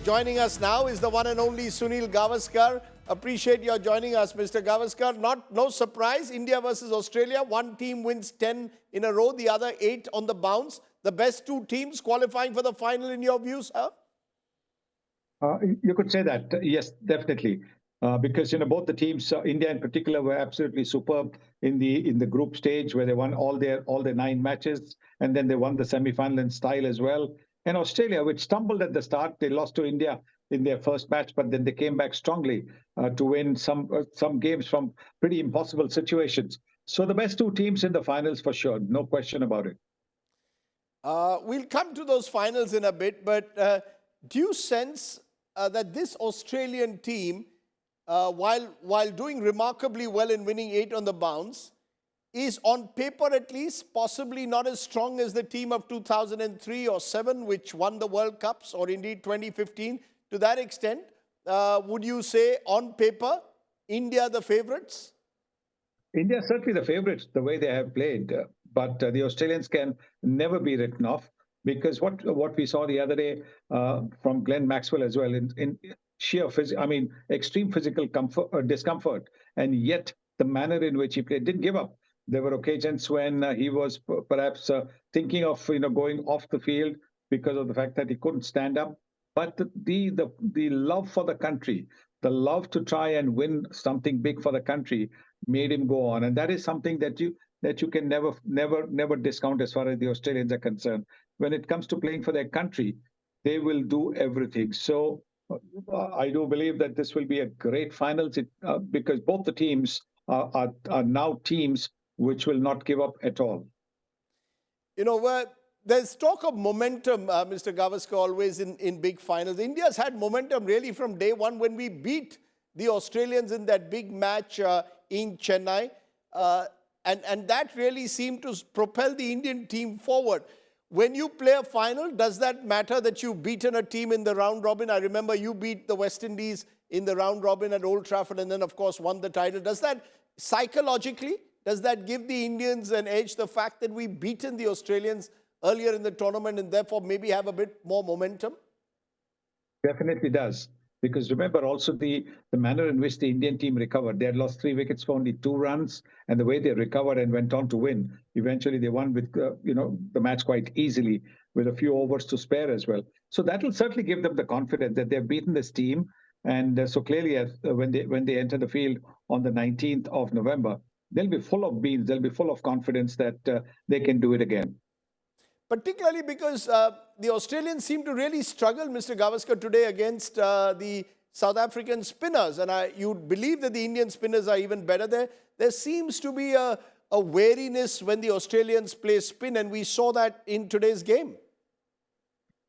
Joining us now is the one and only Sunil Gavaskar. Appreciate your joining us, Mr. Gavaskar. No surprise, India versus Australia. One team wins 10 in a row, the other 8 on the bounce. The best two teams qualifying for the final in your view, sir? You could say that, yes, definitely. Because both the teams, India in particular, were absolutely superb in the group stage, where they won all their 9 matches, and then they won the semi-final in style as well. And Australia, which stumbled at the start, they lost to India in their first match, but then they came back strongly to win some games from pretty impossible situations. So the best two teams in the finals for sure, no question about it. We'll come to those finals in a bit, but do you sense that this Australian team, while doing remarkably well in winning 8 on the bounce, is on paper at least possibly not as strong as the team of 2003 or 7, which won the World Cups, or indeed 2015? To that extent, would you say on paper, India the favourites? India are certainly the favourites, the way they have played. But the Australians can never be written off, because what we saw the other day from Glenn Maxwell as well, in sheer extreme physical discomfort, and yet the manner in which he played, didn't give up. There were occasions when he was perhaps thinking of going off the field because of the fact that he couldn't stand up. But the love for the country, the love to try and win something big for the country, made him go on, and that is something that you can never discount as far as the Australians are concerned. When it comes to playing for their country, they will do everything. So I do believe that this will be a great finals, because both the teams are now teams which will not give up at all. There's talk of momentum, Mr. Gavaskar, always in big finals. India's had momentum really from day one when we beat the Australians in that big match in Chennai. And that really seemed to propel the Indian team forward. When you play a final, does that matter that you've beaten a team in the round robin? I remember you beat the West Indies in the round robin at Old Trafford and then, of course, won the title. Does that psychologically, does that give the Indians an edge, the fact that we've beaten the Australians earlier in the tournament and therefore maybe have a bit more momentum? Definitely does. Because remember also the manner in which the Indian team recovered. They had lost 3 wickets for only 2 runs, and the way they recovered and went on to win. Eventually they won with the match quite easily, with a few overs to spare as well. So that will certainly give them the confidence that they've beaten this team. And so clearly when they enter the field on the 19th of November, they'll be full of beans. They'll be full of confidence that they can do it again. Particularly because the Australians seem to really struggle, Mr. Gavaskar, today against the South African spinners. And you'd believe that the Indian spinners are even better there. There seems to be a wariness when the Australians play spin, and we saw that in today's game.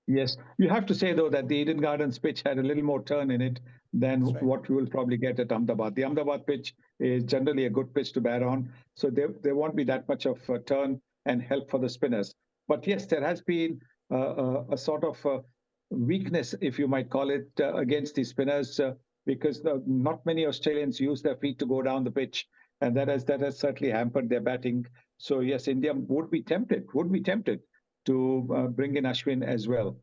Yes. You have to say, though, that the Eden Gardens pitch had a little more turn in it than what we will probably get at Ahmedabad. The Ahmedabad pitch is generally a good pitch to bat on, so there won't be that much of turn and help for the spinners. But yes, there has been a sort of weakness, if you might call it, against the spinners, because not many Australians use their feet to go down the pitch, and that has certainly hampered their batting. So yes, India would be tempted to bring in Ashwin as well.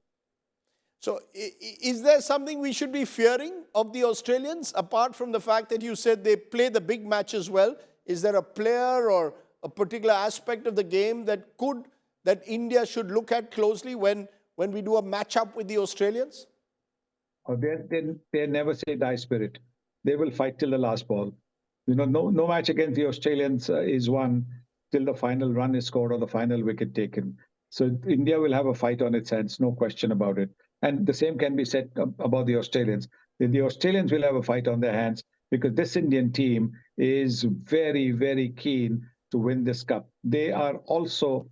So is there something we should be fearing of the Australians, apart from the fact that you said they play the big matches well? Is there a player or a particular aspect of the game that India should look at closely when we do a match-up with the Australians? They never say die spirit. They will fight till the last ball. No match against the Australians is won till the final run is scored or the final wicket taken. So India will have a fight on its hands, no question about it. And the same can be said about the Australians. The Australians will have a fight on their hands, because this Indian team is very, very keen to win this cup. They have also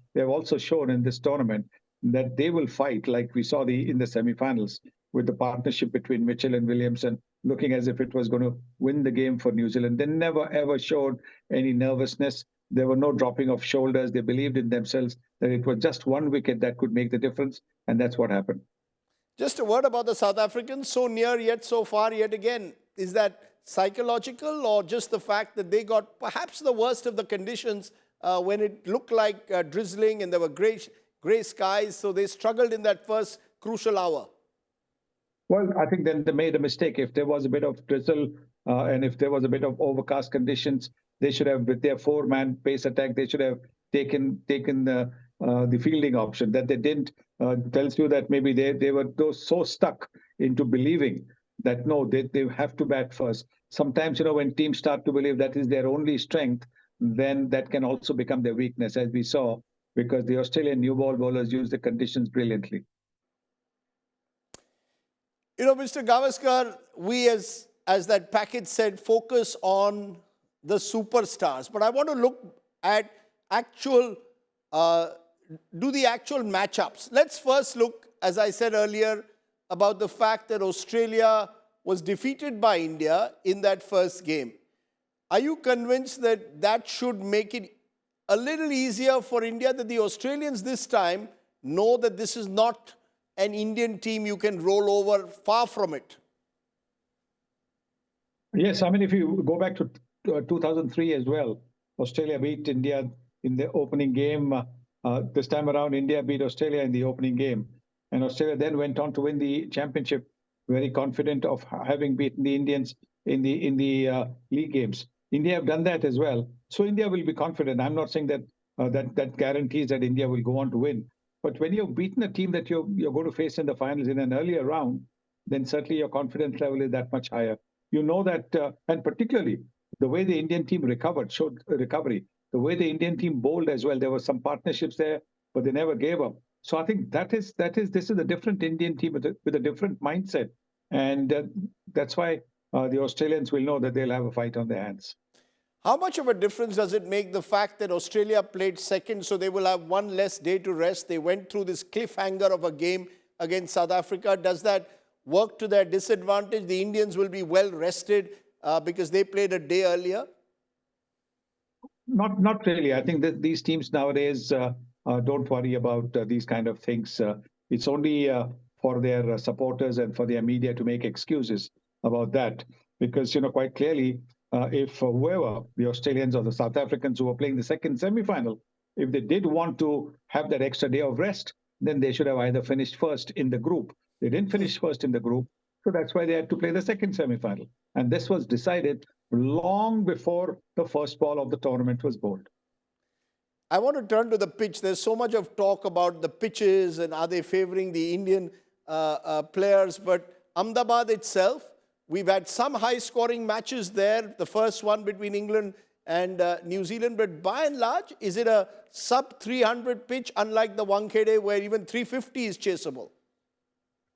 shown in this tournament that they will fight, like we saw in the semi-finals, with the partnership between Mitchell and Williamson, looking as if it was going to win the game for New Zealand. They never, ever showed any nervousness. There were no dropping of shoulders. They believed in themselves that it was just one wicket that could make the difference, and that's what happened. Just a word about the South Africans, so near yet so far yet again. Is that psychological, or just the fact that they got perhaps the worst of the conditions when it looked like drizzling and there were grey skies, so they struggled in that first crucial hour? Well, I think then they made a mistake. If there was a bit of drizzle and if there was a bit of overcast conditions, they should have, with their four-man pace attack, they should have taken the fielding option. That they didn't tells you that maybe they were those so stuck into believing that no, they have to bat first. Sometimes, when teams start to believe that is their only strength, then that can also become their weakness, as we saw, because the Australian new ball bowlers use the conditions brilliantly. Mr. Gavaskar, we as that package said, focus on the superstars. But I want to look at do the actual matchups. Let's first look, as I said earlier, about the fact that Australia was defeated by India in that first game. Are you convinced that that should make it a little easier for India, that the Australians this time know that this is not an Indian team you can roll over? Far from it. Yes, I mean, if you go back to 2003 as well, Australia beat India in the opening game. This time around, India beat Australia in the opening game. And Australia then went on to win the championship, very confident of having beaten the Indians in the league games. India have done that as well. So India will be confident. I'm not saying that that guarantees that India will go on to win. But when you've beaten a team that you're going to face in the finals in an earlier round, then certainly your confidence level is that much higher. You know that, and particularly the way the Indian team showed recovery, the way the Indian team bowled as well. There were some partnerships there, but they never gave up. So I think this is a different Indian team with a different mindset. And that's why the Australians will know that they'll have a fight on their hands. How much of a difference does it make the fact that Australia played second, so they will have one less day to rest? They went through this cliffhanger of a game against South Africa. Does that work to their disadvantage? The Indians will be well rested because they played a day earlier? Not really. I think that these teams nowadays don't worry about these kind of things. It's only for their supporters and for their media to make excuses about that. Because, quite clearly, if whoever, the Australians or the South Africans who were playing the second semi-final, if they did want to have that extra day of rest, then they should have either finished first in the group. They didn't finish first in the group, so that's why they had to play the second semi-final. And this was decided long before the first ball of the tournament was bowled. I want to turn to the pitch. There's so much of talk about the pitches and are they favoring the Indian players, but Ahmedabad itself, we've had some high-scoring matches there, the first one between England and New Zealand, but by and large, is it a sub-300 pitch, unlike the Wankhede, where even 350 is chaseable?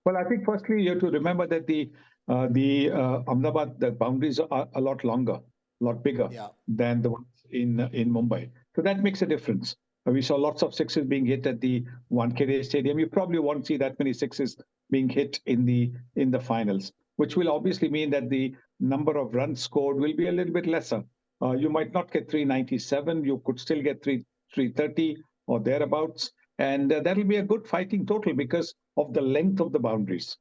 Well, I think firstly, you have to remember that the Ahmedabad, the boundaries are a lot longer, a lot bigger than the ones in Mumbai. So that makes a difference. We saw lots of sixes being hit at the Wankhede Stadium. You probably won't see that many sixes being hit in the finals, which will obviously mean that the number of runs scored will be a little bit lesser. You might not get 397. You could still get 330 or thereabouts. And that'll be a good fighting total because of the length of the boundaries.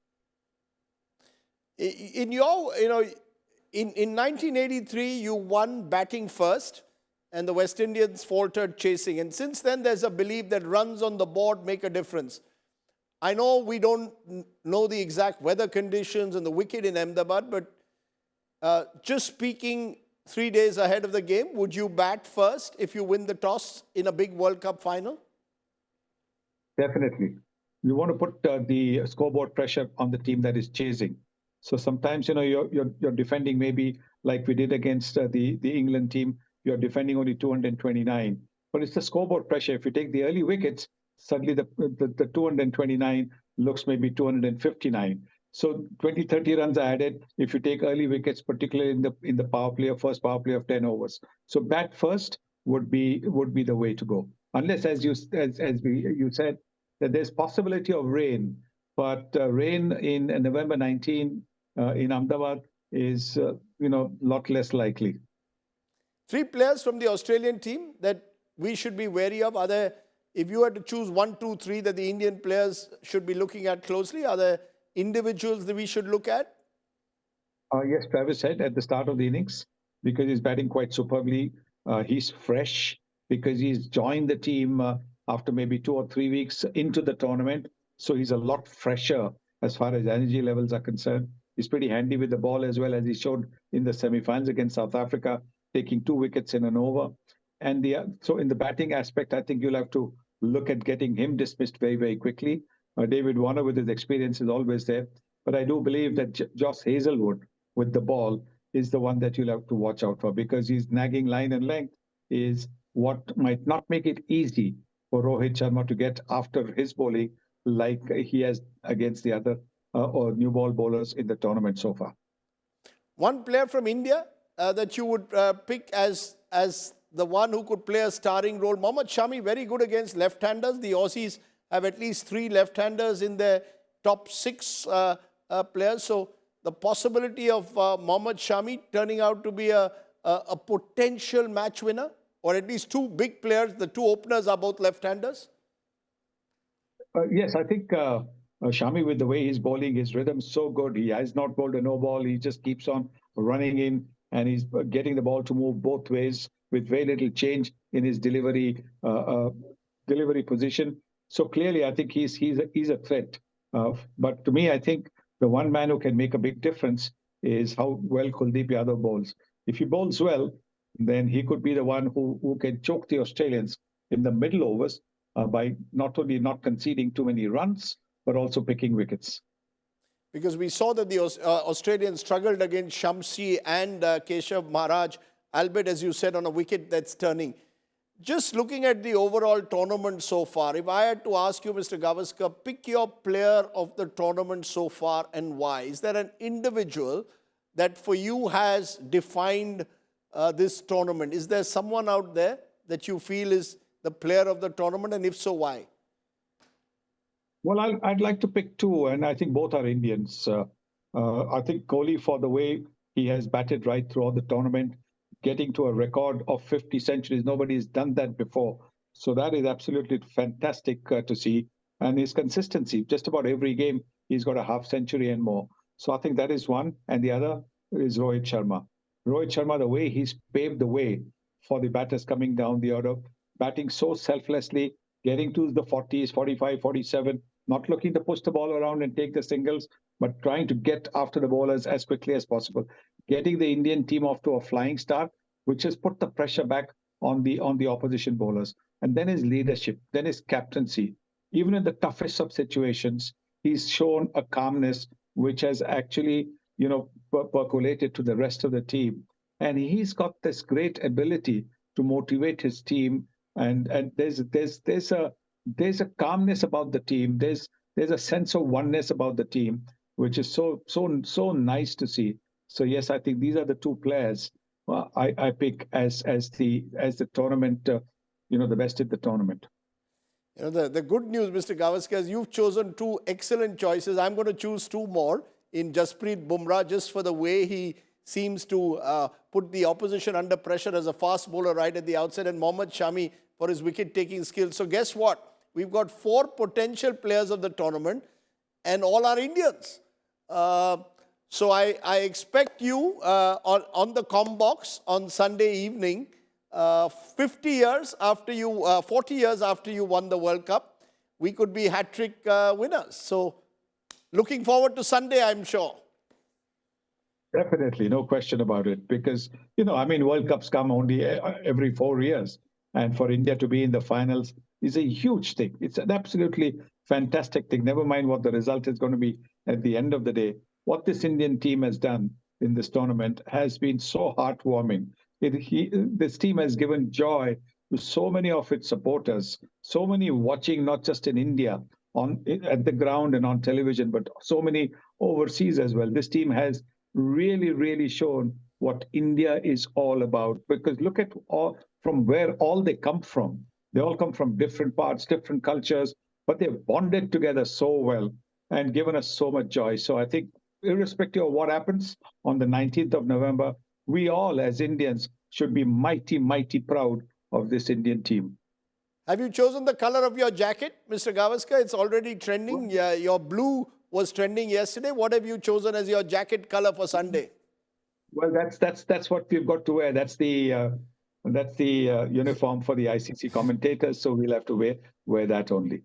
In 1983, you won batting first, and the West Indians faltered chasing. And since then, there's a belief that runs on the board make a difference. I know we don't know the exact weather conditions and the wicket in Ahmedabad, but just speaking 3 days ahead of the game, would you bat first if you win the toss in a big World Cup final? Definitely. You want to put the scoreboard pressure on the team that is chasing. So sometimes, you're defending maybe like we did against the England team, you're defending only 229. But it's the scoreboard pressure. If you take the early wickets, suddenly the 229 looks maybe 259. So 20, 30 runs are added if you take early wickets, particularly in the power play, first power play of 10 overs. So bat first would be the way to go. Unless, as you said, that there's possibility of rain, but rain in November 19 in Ahmedabad is lot less likely. 3 players from the Australian team that we should be wary of. Are there, if you had to choose 1, 2, 3 that the Indian players should be looking at closely, are there individuals that we should look at? Yes, Travis said at the start of the innings, because he's batting quite superbly. He's fresh because he's joined the team after maybe 2 or 3 weeks into the tournament. So he's a lot fresher as far as energy levels are concerned. He's pretty handy with the ball as well, as he showed in the semi-finals against South Africa, taking 2 wickets in an over. And so in the batting aspect, I think you'll have to look at getting him dismissed very, very quickly. David Warner, with his experience, is always there. But I do believe that Josh Hazelwood with the ball is the one that you'll have to watch out for, because his nagging line and length is what might not make it easy for Rohit Sharma to get after his bowling like he has against the other or new ball bowlers in the tournament so far. One player from India that you would pick as the one who could play a starring role. Mohammad Shami, very good against left-handers. The Aussies have at least 3 left-handers in their top 6 players. So the possibility of Mohammad Shami turning out to be a potential match winner, or at least 2 big players, the 2 openers are both left-handers? Yes, I think Shami, with the way he's bowling, his rhythm's so good. He has not bowled a no ball. He just keeps on running in, and he's getting the ball to move both ways with very little change in his delivery position. So clearly, I think he's a threat. But to me, I think the one man who can make a big difference is how well Kuldeep Yadav bowls. If he bowls well, then he could be the one who can choke the Australians in the middle overs by not only not conceding too many runs, but also picking wickets. Because we saw that the Australians struggled against Shamsi and Keshav Maharaj, albeit, as you said, on a wicket that's turning. Just looking at the overall tournament so far, if I had to ask you, Mr. Gavaskar, pick your player of the tournament so far and why. Is there an individual that for you has defined this tournament? Is there someone out there that you feel is the player of the tournament, and if so, why? Well, I'd like to pick 2, and I think both are Indians. I think Kohli, for the way he has batted right throughout the tournament, getting to a record of 50 centuries. Nobody's done that before. So that is absolutely fantastic to see. And his consistency, just about every game, he's got a half century and more. So I think that is one. And the other is Rohit Sharma. Rohit Sharma, the way he's paved the way for the batters coming down the order, batting so selflessly, getting to the 40s, 45, 47, not looking to push the ball around and take the singles, but trying to get after the bowlers as quickly as possible, getting the Indian team off to a flying start, which has put the pressure back on the opposition bowlers. And then his leadership, then his captaincy. Even in the toughest of situations, he's shown a calmness which has actually, percolated to the rest of the team. And he's got this great ability to motivate his team. And there's a calmness about the team. There's a sense of oneness about the team, which is so nice to see. So yes, I think these are the 2 players I pick as the tournament, the best in the tournament. The good news, Mr. Gavaskar, is you've chosen 2 excellent choices. I'm going to choose 2 more in Jasprit Bumrah, just for the way he seems to put the opposition under pressure as a fast bowler right at the outset, and Mohammad Shami for his wicket-taking skills. So guess what? We've got 4 potential players of the tournament, and all are Indians. So I expect you on the comm box on Sunday evening, 40 years after you won the World Cup, we could be hat-trick winners. So looking forward to Sunday, I'm sure. Definitely, no question about it. Because, World Cups come only every 4 years. And for India to be in the finals is a huge thing. It's an absolutely fantastic thing. Never mind what the result is going to be at the end of the day. What this Indian team has done in this tournament has been so heartwarming. This team has given joy to so many of its supporters, so many watching, not just in India, at the ground and on television, but so many overseas as well. This team has really, really shown what India is all about. Because look at from where all they come from. They all come from different parts, different cultures, but they've bonded together so well and given us so much joy. So I think irrespective of what happens on the 19th of November, we all as Indians should be mighty, mighty proud of this Indian team. Have you chosen the color of your jacket, Mr. Gavaskar? It's already trending. Yeah, your blue was trending yesterday. What have you chosen as your jacket color for Sunday? Well, that's what we've got to wear. That's the uniform for the ICC commentators. So we'll have to wear that only.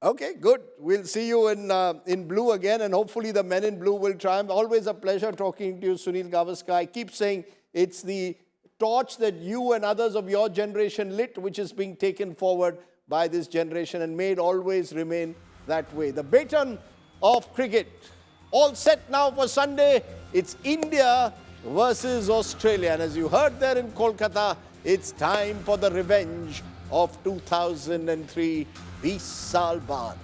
Okay, good. We'll see you in blue again, and hopefully the men in blue will triumph. Always a pleasure talking to you, Sunil Gavaskar. I keep saying it's the torch that you and others of your generation lit, which is being taken forward by this generation, and may it always remain that way. The baton of cricket. All set now for Sunday. It's India versus Australia. And as you heard there in Kolkata, it's time for the revenge of 2003, 20 saal baad.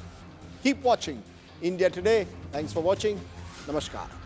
Keep watching India Today. Thanks for watching. Namaskar.